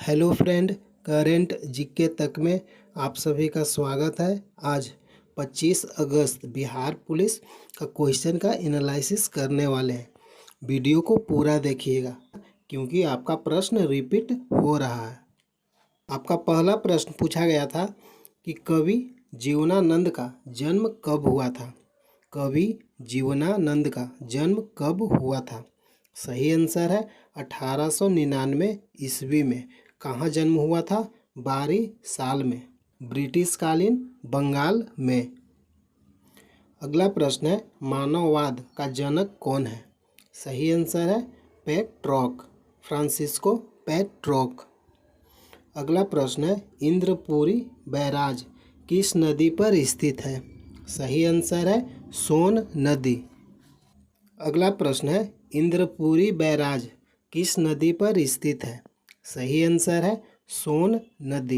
Hello friend, current GK तक में आप सभी का स्वागत है। आज 25 अगस्त बिहार पुलिस का क्वेश्चन का एनालिसिस करने वाले हैं। वीडियो को पूरा देखिएगा क्योंकि आपका प्रश्न रिपीट हो रहा है। आपका पहला प्रश्न पूछा गया था कि कवि जीवनानंद का जन्म कब हुआ था। कवि जीवनानंद का जन्म कब हुआ था? सही आंसर है 1899 ईस्वी में। कहाँ जन्म हुआ था? बारी साल में, ब्रिटिश कालीन बंगाल में। अगला प्रश्न है मानववाद का जनक कौन है? सही आंसर है पेट्रॉक, फ्रांसिस्को पेट्रॉक। अगला प्रश्न है इंद्रपुरी बैराज किस नदी पर स्थित है? सही आंसर है सोन नदी। अगला प्रश्न है इंद्रपुरी बैराज किस नदी पर स्थित है? सही आंसर है सोन नदी।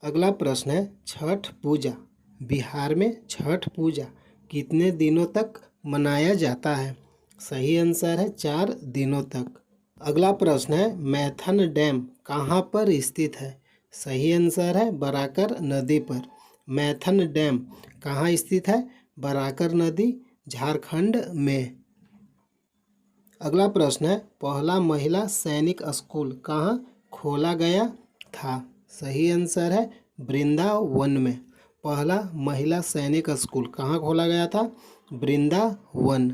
अगला प्रश्न है छठ पूजा, बिहार में छठ पूजा कितने दिनों तक मनाया जाता है? सही आंसर है 4 दिनों तक। अगला प्रश्न है मैथन डैम कहाँ पर स्थित है? सही आंसर है बराकर नदी पर। मैथन डैम कहाँ स्थित है? बराकर नदी, झारखंड में। अगला प्रश्न है पहला महिला सैनिक स्कूल कहाँ खोला गया था? सही आंसर है वृंदावन में। पहला महिला सैनिक स्कूल कहाँ खोला गया था? वृंदावन।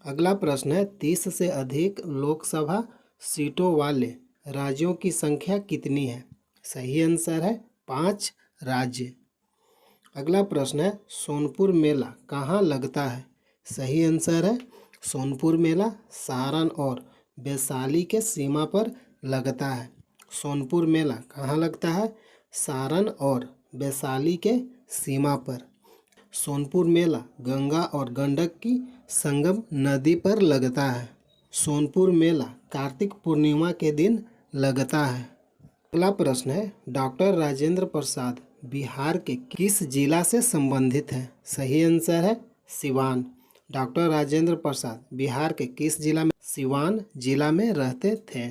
अगला प्रश्न है 30 से अधिक लोकसभा सीटों वाले राज्यों की संख्या कितनी है? सही आंसर है 5 राज्य। अगला प्रश्न है सोनपुर मेला कहाँ लगता है? सही आंसर है सोनपुर मेला सारण और वैशाली के सीमा पर लगता है। सोनपुर मेला कहाँ लगता है? सारण और वैशाली के सीमा पर। सोनपुर मेला गंगा और गंडक की संगम नदी पर लगता है। सोनपुर मेला कार्तिक पूर्णिमा के दिन लगता है। अगला प्रश्न है डॉक्टर राजेंद्र प्रसाद बिहार के किस जिला से संबंधित है? सही आंसर है सिवान। डॉक्टर राजेंद्र प्रसाद बिहार के किस जिला में? सिवान जिला में रहते थे।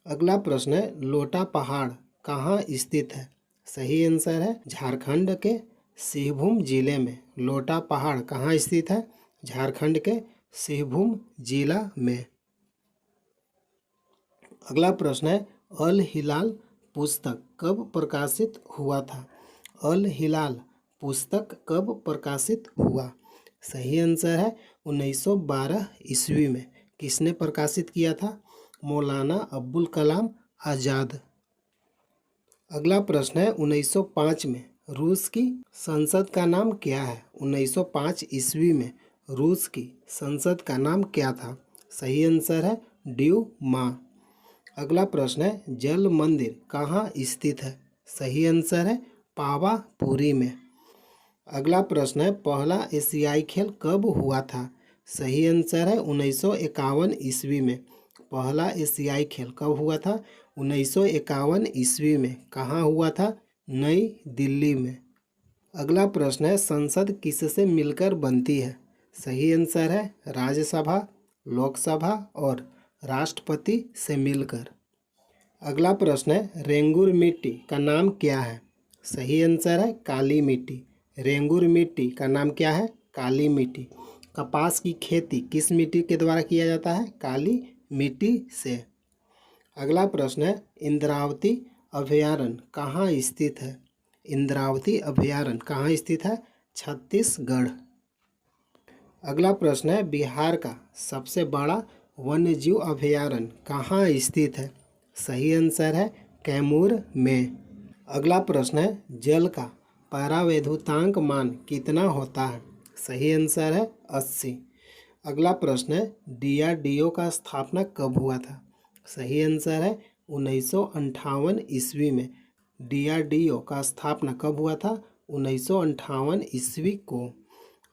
अगला प्रश्न है लोटा पहाड़ कहाँ स्थित है? सही आंसर है झारखंड के सिंहभूम जिले में। लोटा पहाड़ कहाँ स्थित है? झारखंड के सिंहभूम जिला में। अगला प्रश्न है अल हिलाल पुस्तक कब प्रकाशित हुआ था? अल हिलाल पुस्तक कब प्रकाशित हुआ? सही आंसर है 1912 ईस्वी में। किसने प्रकाशित किया था? मौलाना अब्बुल कलाम आज़ाद। अगला प्रश्न है 1905 में रूस की संसद का नाम क्या है? 1905 ईस्वी में रूस की संसद का नाम क्या था? सही आंसर है ड्यूमा। अगला प्रश्न है जल मंदिर कहाँ स्थित है? सही आंसर है पावापुरी में। अगला प्रश्न है पहला एशियाई खेल कब हुआ था? सही आंसर है 1951 ईस्वी में। पहला एशियाई खेल कब हुआ था? 1951 ईस्वी में। कहाँ हुआ था? नई दिल्ली में। अगला प्रश्न है संसद किससे मिलकर बनती है? सही आंसर है राज्यसभा, लोकसभा और राष्ट्रपति से मिलकर। अगला प्रश्न है रेंगुर मिट्टी का नाम क्या है? सही आंसर है काली मिट्टी। रेंगुर मिट्टी का नाम क्या है? काली मिट्टी। कपास की खेती किस मिट्टी के द्वारा किया जाता है? काली मिट्टी से। अगला प्रश्न है इंद्रावती अभयारण्य कहाँ स्थित है? इंद्रावती अभयारण्य कहाँ स्थित है? छत्तीसगढ़। अगला प्रश्न है बिहार का सबसे बड़ा वन्यजीव अभयारण्य कहाँ स्थित है? सही आंसर है कैमूर में। अगला प्रश्न है जल का परावैद्युतांक मान कितना होता है? सही आंसर है 80। अगला प्रश्न है DRDO का स्थापना कब हुआ था? सही आंसर है 1958 ईस्वी में। DRDO का स्थापना कब हुआ था? 1958 ईस्वी को।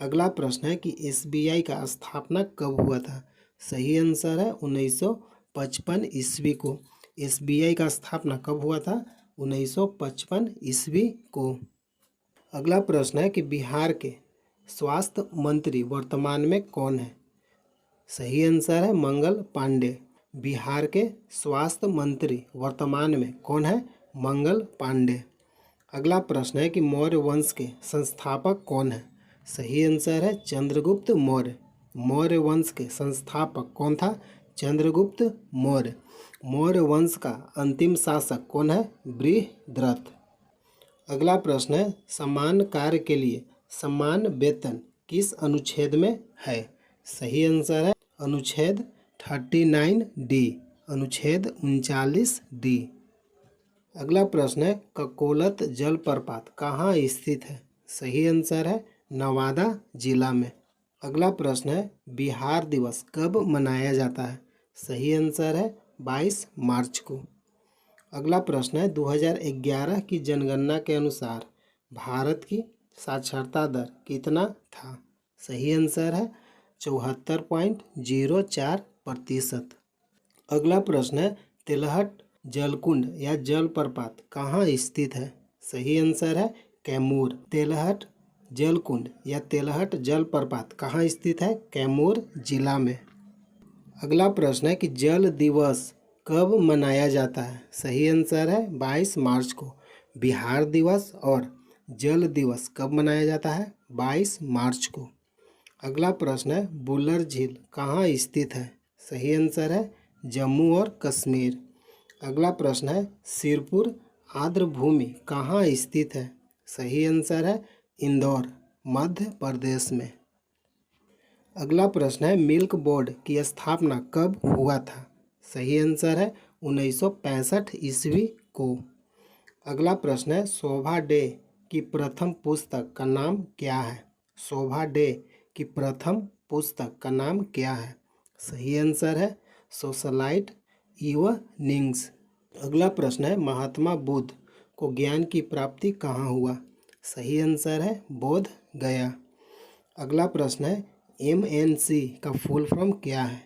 अगला प्रश्न है कि SBI का स्थापना कब हुआ था? सही आंसर है 1955 ईस्वी को। SBI का स्थापना कब हुआ था? 1955 ईस्वी को। अगला प्रश्न है कि बिहार के स्वास्थ्य मंत्री वर्तमान में कौन है? सही आंसर है मंगल पांडे। बिहार के स्वास्थ्य मंत्री वर्तमान में कौन है? मंगल पांडे। अगला प्रश्न है कि मौर्य वंश के संस्थापक कौन है? सही आंसर है चंद्रगुप्त मौर्य। मौर्य वंश के संस्थापक कौन था? चंद्रगुप्त मौर्य। मौर्य वंश का अंतिम शासक कौन है? बृहद्रथ। अगला प्रश्न है समान कार्य के लिए समान वेतन किस अनुच्छेद में है? सही आंसर है अनुच्छेद 39D, अनुच्छेद 39D। अगला प्रश्न है ककोलत जलप्रपात कहाँ स्थित है? सही आंसर है नवादा जिला में। अगला प्रश्न है बिहार दिवस कब मनाया जाता है? सही आंसर है 22 मार्च को। अगला प्रश्न है 2011 की जनगणना के अनुसार भारत की साक्षरता दर कितना था? सही आंसर है 74.04%। अगला प्रश्न है तिलहट जलकुंड या जलप्रपात कहाँ स्थित है? सही आंसर है कैमूर। तिलहट जलकुंड या तिलहट जलप्रपात कहाँ स्थित है? कैमूर जिला में। अगला प्रश्न है कि जल दिवस कब मनाया जाता है? सही आंसर है 22 मार्च को। बिहार दिवस और जल दिवस कब मनाया जाता है? 22 मार्च को। अगला प्रश्न है बुलर झील कहाँ स्थित है? सही आंसर है जम्मू और कश्मीर। अगला प्रश्न है सिरपुर आर्द्रभूमि कहाँ स्थित है? सही आंसर है इंदौर, मध्य प्रदेश में। अगला प्रश्न है मिल्क बोर्ड की स्थापना कब हुआ था? सही आंसर है 1965 ईस्वी को। अगला प्रश्न है शोभा डे की प्रथम पुस्तक का नाम क्या है? शोभा डे की प्रथम पुस्तक का नाम क्या है? सही आंसर है सोशलाइट इवनिंग्स। अगला प्रश्न है महात्मा बुद्ध को ज्ञान की प्राप्ति कहाँ हुआ? सही आंसर है बोध गया। अगला प्रश्न है MNC का फुल फॉर्म क्या है?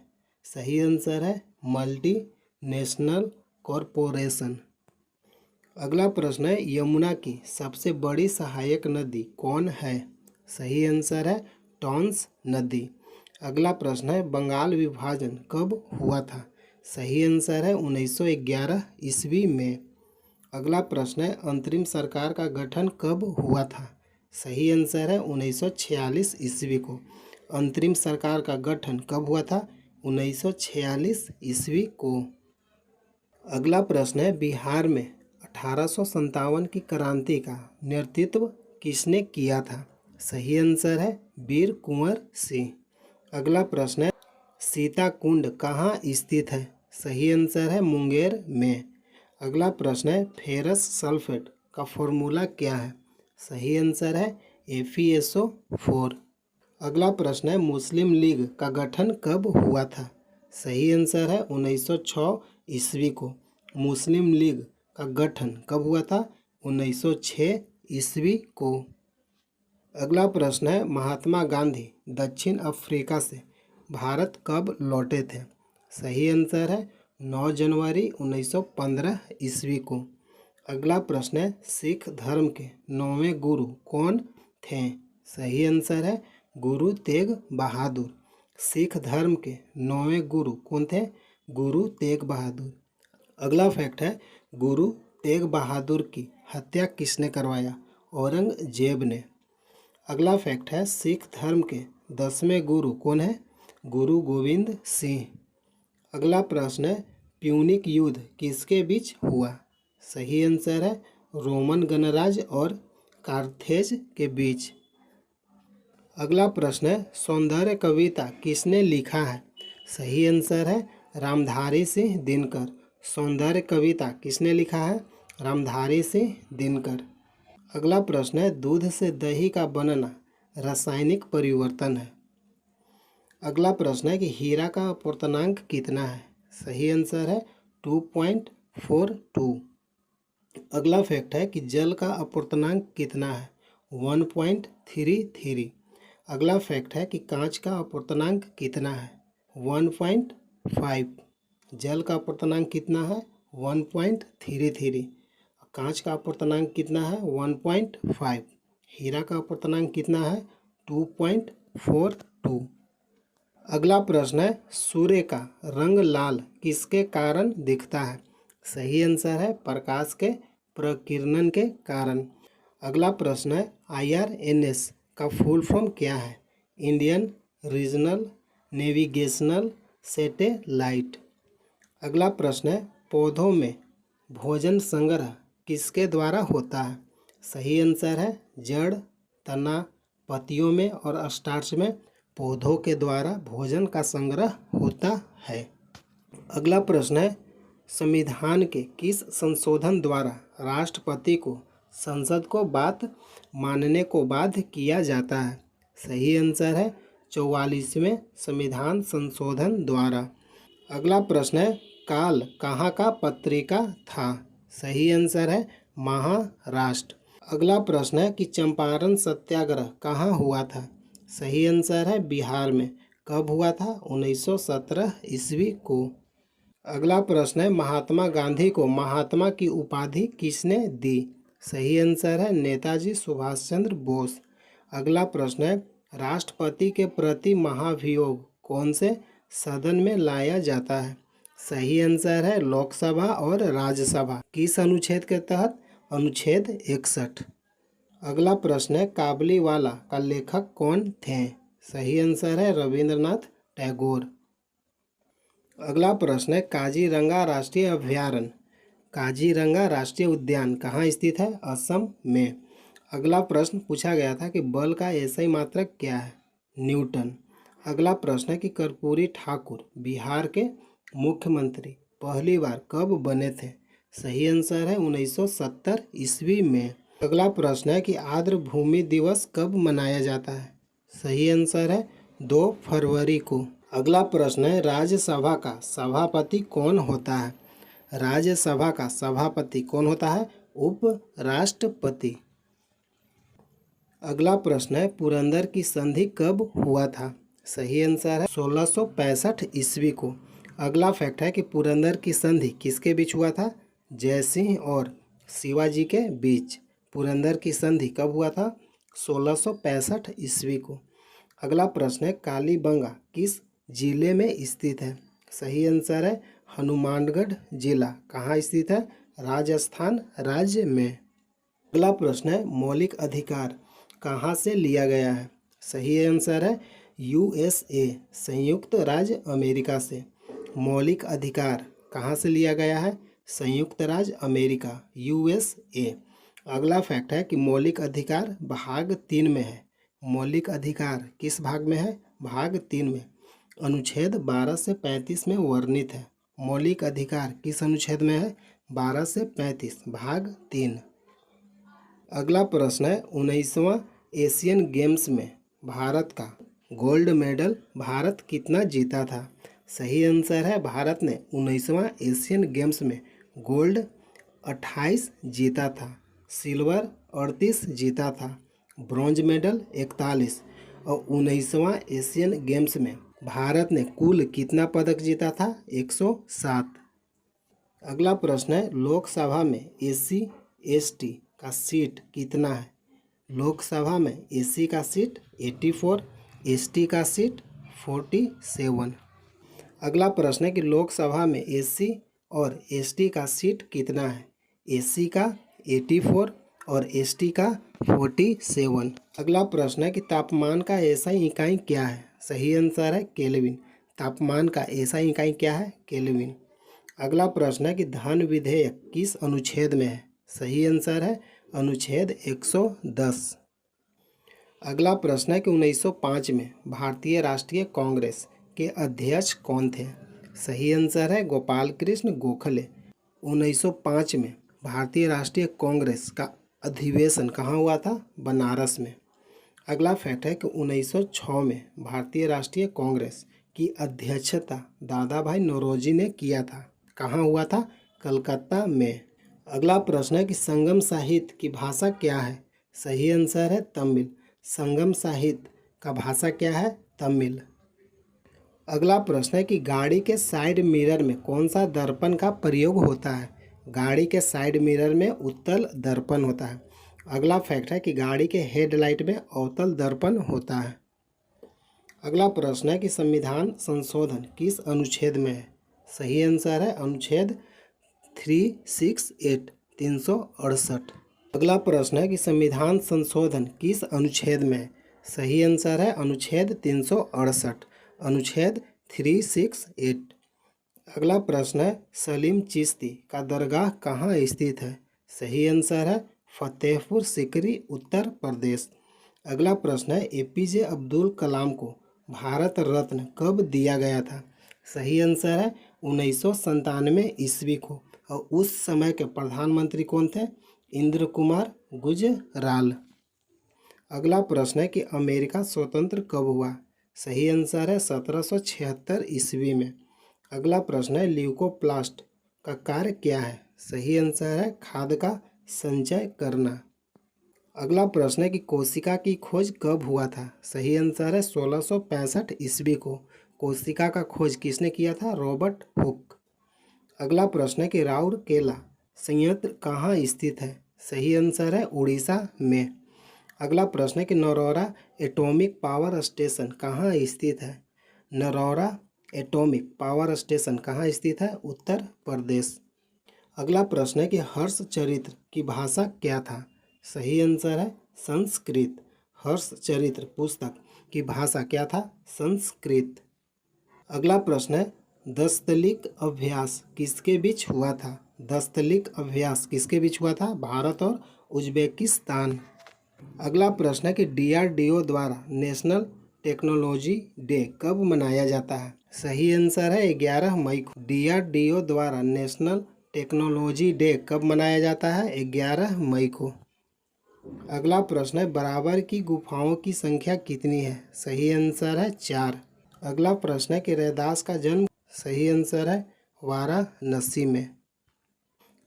सही आंसर है मल्टी नेशनल कॉरपोरेशन। अगला प्रश्न है यमुना की सबसे बड़ी सहायक नदी कौन है? सही आंसर है टॉन्स नदी। अगला प्रश्न है बंगाल विभाजन कब हुआ था? सही आंसर है 1911 ईस्वी में। अगला प्रश्न है अंतरिम सरकार का गठन कब हुआ था? सही आंसर है 1946 ईस्वी को। अंतरिम सरकार का गठन कब हुआ था? 1946 ईस्वी को। अगला प्रश्न है बिहार में 1857 की क्रांति का नेतृत्व किसने किया था? सही आंसर है वीर कुंवर सिंह। अगला प्रश्न है सीता कुंड कहाँ स्थित है? सही आंसर है मुंगेर में। अगला प्रश्न है फेरस सल्फेट का फॉर्मूला क्या है? सही आंसर है FeSO4। अगला प्रश्न है मुस्लिम लीग का गठन कब हुआ था? सही आंसर है 1906 ईस्वी को। मुस्लिम लीग का गठन कब हुआ था? 1906 ईस्वी को। अगला प्रश्न है महात्मा गांधी दक्षिण अफ्रीका से भारत कब लौटे थे? सही आंसर है 9 जनवरी 1915 ईस्वी को। अगला प्रश्न है सिख धर्म के 9वें गुरु कौन थे? सही आंसर है गुरु तेग बहादुर। सिख धर्म के 9वें गुरु कौन थे? गुरु तेग बहादुर। अगला फैक्ट है गुरु तेग बहादुर की हत्या किसने करवाया? औरंगजेब ने। अगला फैक्ट है सिख धर्म के 10वें गुरु कौन है? गुरु गोविंद सिंह। अगला प्रश्न है प्यूनिक युद्ध किसके बीच हुआ? सही आंसर है रोमन गणराज्य और कार्थेज के बीच। अगला प्रश्न है सौंदर्य कविता किसने लिखा है? सही आंसर है रामधारी सिंह दिनकर। सौंदर्य कविता किसने लिखा है? रामधारी सिंह दिनकर। अगला प्रश्न है दूध से दही का बनना रासायनिक परिवर्तन है। अगला प्रश्न है कि हीरा का अपवर्तनांक कितना है? सही आंसर है 2.42। अगला फैक्ट है कि जल का अपवर्तनांक कितना है? 1.33। अगला फैक्ट है कि कांच का अपवर्तनांक कितना है? 1.5। जल का अपवर्तनांक कितना है? 1.33। कांच का अपवर्तनांक कितना है? 1.5। हीरा का अपवर्तनांक कितना है? 2.42। अगला प्रश्न है सूर्य का रंग लाल किसके कारण दिखता है? सही आंसर है प्रकाश के प्रकीर्णन के कारण। अगला प्रश्न है IRNS का फुल फॉर्म क्या है? Indian regional navigational satellite. अगला प्रश्न है पौधों में भोजन संग्रह किसके द्वारा होता है? सही आंसर है जड़, तना, पत्तियों में और स्टार्च में पौधों के द्वारा भोजन का संग्रह होता है। अगला प्रश्न है संविधान के किस संशोधन द्वारा राष्ट्रपति को संसद को बात मानने को बाध्य किया जाता है? सही आंसर है 44वें संविधान संशोधन द्वारा। अगला प्रश्न है काल कहाँ का पत्रिका था? सही आंसर है महाराष्ट्र। अगला प्रश्न है कि चंपारण सत्याग्रह कहाँ हुआ था? सही आंसर है बिहार में। कब हुआ था? 1917 ईस्वी को। अगला प्रश्न है महात्मा गांधी को महात्मा की उपाधि किसने दी? सही आंसर है नेताजी सुभाष चंद्र बोस। अगला प्रश्न है राष्ट्रपति के प्रति महाभियोग कौन से सदन में लाया जाता है? सही आंसर है लोकसभा और राज्यसभा। किस अनुच्छेद के तहत? अनुच्छेद 61। अगला प्रश्न है काबुलीवाला का लेखक कौन थे? सही आंसर है रविंद्रनाथ टैगोर। अगला प्रश्न है काजीरंगा राष्ट्रीय अभयारण्य काजीरंगा राष्ट्रीय उद्यान कहाँ स्थित है? असम में। अगला प्रश्न पूछा गया था कि बल का एसआई मात्रक क्या है? न्यूटन। अगला प्रश्न है कि कर्पूरी ठाकुर बिहार के मुख्यमंत्री पहली बार कब बने थे? सही आंसर है 1970 ईस्वी में। अगला प्रश्न है कि आर्द्र भूमि दिवस कब मनाया जाता है? सही आंसर है 2 फरवरी को। अगला प्रश्न है राज्यसभा का सभापति कौन होता है? राज्यसभा का सभापति कौन होता है? उपराष्ट्रपति। अगला प्रश्न है पुरंदर की संधि कब हुआ था? सही आंसर है 1665 ईस्वी को। अगला फैक्ट है कि पुरंदर की संधि किसके बीच हुआ था? जयसिंह और शिवाजी के बीच। पुरंदर की संधि कब हुआ था? 1665 ईस्वी को। अगला प्रश्न है कालीबंगा किस जिले में स्थित है? सही आंसर है हनुमानगढ़ जिला। कहाँ स्थित है? राजस्थान राज्य में। अगला प्रश्न है मौलिक अधिकार कहाँ से लिया गया है? सही आंसर है USA संयुक्त राज्य अमेरिका से। मौलिक अधिकार कहाँ से लिया गया है? संयुक्त राज्य अमेरिका USA। अगला फैक्ट है कि मौलिक अधिकार भाग 3 में है। मौलिक अधिकार किस भाग में है? भाग 3 में। अनुच्छेद 12 से 35 में वर्णित है। मौलिक अधिकार किस अनुच्छेद में है? 12 से 35 भाग 3। अगला प्रश्न है 19वां एशियन गेम्स में भारत का गोल्ड मेडल भारत कितना जीता था? सही आंसर है भारत ने 19वां एशियन गेम्स में गोल्ड 28 जीता था, सिल्वर 38 जीता था, ब्रॉन्ज मेडल 41 और 19वां एशियन गेम्स में भारत ने कुल कितना पदक जीता था? 107। अगला प्रश्न है लोकसभा में SC ST का सीट कितना है? लोकसभा में SC का सीट 84, ST का सीट 47। अगला प्रश्न है कि लोकसभा में SC और ST का सीट कितना है? SC का 84 और ST का 47। अगला प्रश्न है कि तापमान का SI इकाई क्या है? सही आंसर है केल्विन। तापमान का SI इकाई क्या है? केल्विन। अगला प्रश्न है कि धन विधेयक किस अनुच्छेद में है? सही आंसर है अनुच्छेद 110। अगला प्रश्न है कि 1905 में भारतीय राष्ट्रीय कांग्रेस के अध्यक्ष कौन थे? सही आंसर है गोपाल कृष्ण गोखले। 1905 में भारतीय राष्ट्रीय कांग्रेस का अधिवेशन कहाँ हुआ था? बनारस में। अगला फैक्ट है कि 1906 में भारतीय राष्ट्रीय कांग्रेस की अध्यक्षता दादा भाई नौरोजी ने किया था। कहाँ हुआ था? कलकत्ता में। अगला प्रश्न है कि संगम साहित्य की भाषा क्या है? सही आंसर है तमिल। संगम साहित्य का भाषा क्या है? तमिल। अगला प्रश्न है कि गाड़ी के साइड मिरर में कौन सा दर्पण का प्रयोग होता है? गाड़ी के साइड मिरर में उत्तल दर्पण होता है। अगला फैक्ट है कि गाड़ी के हेडलाइट में अवतल दर्पण होता है। अगला प्रश्न है कि संविधान संशोधन किस अनुच्छेद में है? सही आंसर है अनुच्छेद 368 368। अगला प्रश्न है कि संविधान संशोधन किस अनुच्छेद में है? सही आंसर है अनुच्छेद 368, अनुच्छेद 368। अगला प्रश्न है सलीम चिश्ती का दरगाह कहाँ स्थित है? सही आंसर है फतेहपुर सीकरी, उत्तर प्रदेश। अगला प्रश्न है एपीजे अब्दुल कलाम को भारत रत्न कब दिया गया था? सही आंसर है 1997 ईस्वी को, और उस समय के प्रधानमंत्री कौन थे? इंद्र कुमार गुजराल। अगला प्रश्न है कि अमेरिका स्वतंत्र कब हुआ? सही आंसर है 1776 ईस्वी में। अगला प्रश्न है ल्यूकोप्लास्ट का कार्य क्या है? सही आंसर है खाद का संचय करना। अगला प्रश्न है कि कोशिका की खोज कब हुआ था? सही आंसर है 1665 ईस्वी को। कोशिका का खोज किसने किया था? Robert Hooke. अगला प्रश्न है कि राउरकेला संयंत्र कहाँ स्थित है? सही आंसर है उड़ीसा में। अगला प्रश्न है कि नरौरा एटॉमिक पावर स्टेशन कहाँ स्थित है? नरौरा एटॉमिक पावर स्टेशन कहाँ स्थित है? उत्तर प्रदेश। अगला प्रश्न है कि हर्ष चरित्र की भाषा क्या था? सही आंसर है संस्कृत। हर्ष चरित्र पुस्तक की भाषा क्या था? संस्कृत। अगला प्रश्न है दस्तलिक अभ्यास किसके बीच हुआ था? दस्तलिक अभ्यास किसके बीच हुआ था? भारत और उज्बेकिस्तान। अगला प्रश्न है कि डीआरडीओ द्वारा नेशनल टेक्नोलॉजी डे कब मनाया जाता है? सही आंसर है 11 मई को। डीआरडीओ द्वारा नेशनल टेक्नोलॉजी डे कब मनाया जाता है? 11 मई को। अगला प्रश्न है बराबर की गुफाओं की संख्या कितनी है? सही आंसर है 4। अगला प्रश्न है कि रैदास का जन्म, सही आंसर है वाराणसी में।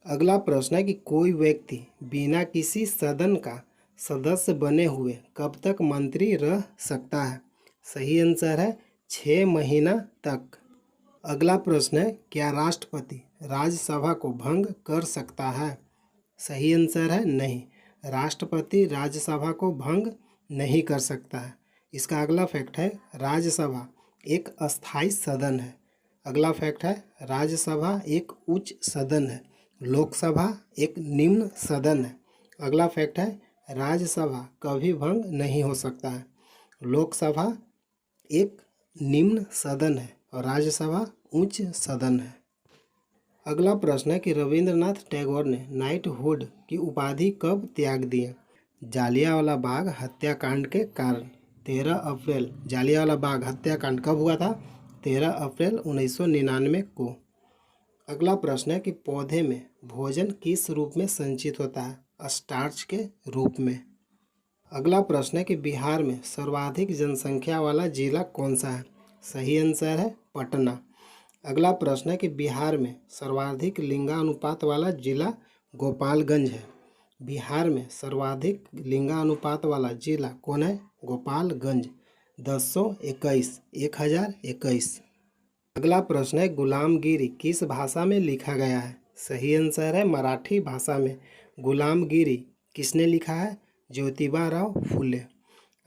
अगला प्रश्न है कि कोई व्यक्ति बिना किसी सदन का सदस्य बने हुए कब तक मंत्री रह सकता है? सही आंसर है 6 महीना तक। अगला प्रश्न है क्या राष्ट्रपति राज्यसभा को भंग कर सकता है? सही आंसर है नहीं, राष्ट्रपति राज्यसभा को भंग नहीं कर सकता है। इसका अगला फैक्ट है राज्यसभा एक अस्थाई सदन है। अगला फैक्ट है राज्यसभा एक उच्च सदन है, लोकसभा एक निम्न सदन है। अगला फैक्ट है राज्यसभा कभी भंग नहीं हो सकता है, लोकसभा एक निम्न सदन है और राज्यसभा उच्च सदन है। अगला प्रश्न है कि रविंद्रनाथ टैगोर ने नाइटहुड की उपाधि कब त्याग दी? जालियांवाला बाग हत्याकांड के कारण। 13 अप्रैल जालियांवाला बाग हत्याकांड कब हुआ था? 13 अप्रैल 1999 को। अगला प्रश्न है कि पौधे में भोजन किस रूप में संचित होता है? स्टार्च के रूप में। अगला प्रश्न है कि बिहार में सर्वाधिक जनसंख्या वाला जिला कौन सा है? सही आंसर है पटना। अगला प्रश्न है कि बिहार में सर्वाधिक लिंगानुपात वाला जिला गोपालगंज है। बिहार में सर्वाधिक लिंगानुपात वाला जिला कौन है? गोपालगंज। 1021 1021। अगला प्रश्न है गुलामगिरी किस भाषा में लिखा गया है? सही आंसर है मराठी भाषा में। गुलामगिरी किसने लिखा है? ज्योतिबा राव फुले।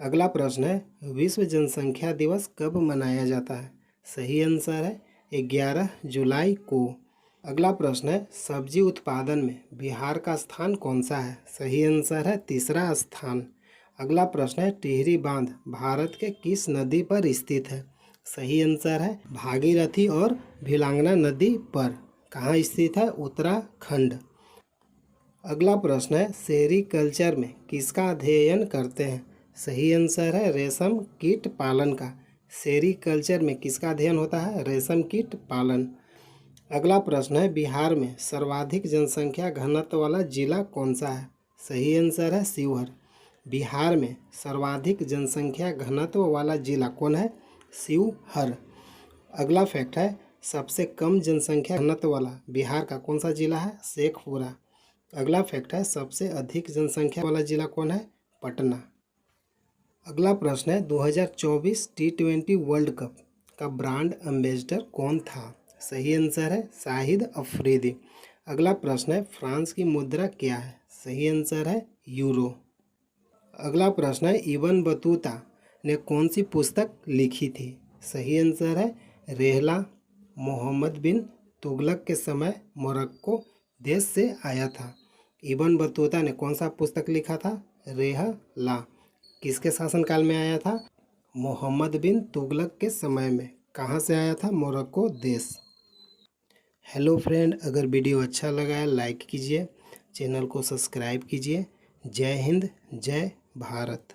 अगला प्रश्न है विश्व जनसंख्या दिवस कब मनाया जाता है? सही आंसर है 11 जुलाई को। अगला प्रश्न है सब्जी उत्पादन में बिहार का स्थान कौन सा है? सही आंसर है तीसरा स्थान। अगला प्रश्न है टिहरी बांध भारत के किस नदी पर स्थित है? सही आंसर है भागीरथी और भिलांगना नदी पर। कहाँ स्थित है? उत्तराखंड। अगला प्रश्न है सेरीकल्चर में किसका अध्ययन करते हैं? सही आंसर है रेशम कीट पालन का। सेरीकल्चर में किसका अध्ययन होता है? रेशम कीट पालन। अगला प्रश्न है बिहार में सर्वाधिक जनसंख्या घनत्व वाला जिला कौन सा है? सही आंसर है शिवहर। बिहार में सर्वाधिक जनसंख्या घनत्व वाला जिला कौन है? शिवहर। अगला फैक्ट है सबसे कम जनसंख्या घनत्व वाला बिहार का कौन सा जिला है? शेखपुरा। अगला फैक्ट है सबसे अधिक जनसंख्या वाला जिला कौन है? पटना। अगला प्रश्न है 2024 T20 वर्ल्ड कप का ब्रांड एम्बेसडर कौन था? सही आंसर है शाहिद अफरीदी। अगला प्रश्न है फ्रांस की मुद्रा क्या है? सही आंसर है यूरो। अगला प्रश्न है इब्न बतूता ने कौन सी पुस्तक लिखी थी? सही आंसर है रेहला। मोहम्मद बिन तुगलक के समय मोरक्को देश से आया था। इब्न बतूता ने कौन सा पुस्तक लिखा था? रेहला। किसके शासनकाल में आया था? मोहम्मद बिन तुगलक के समय में। कहाँ से आया था? मोरक्को देश। हेलो फ्रेंड, अगर वीडियो अच्छा लगा है लाइक कीजिए, चैनल को सब्सक्राइब कीजिए। जय हिंद, जय भारत।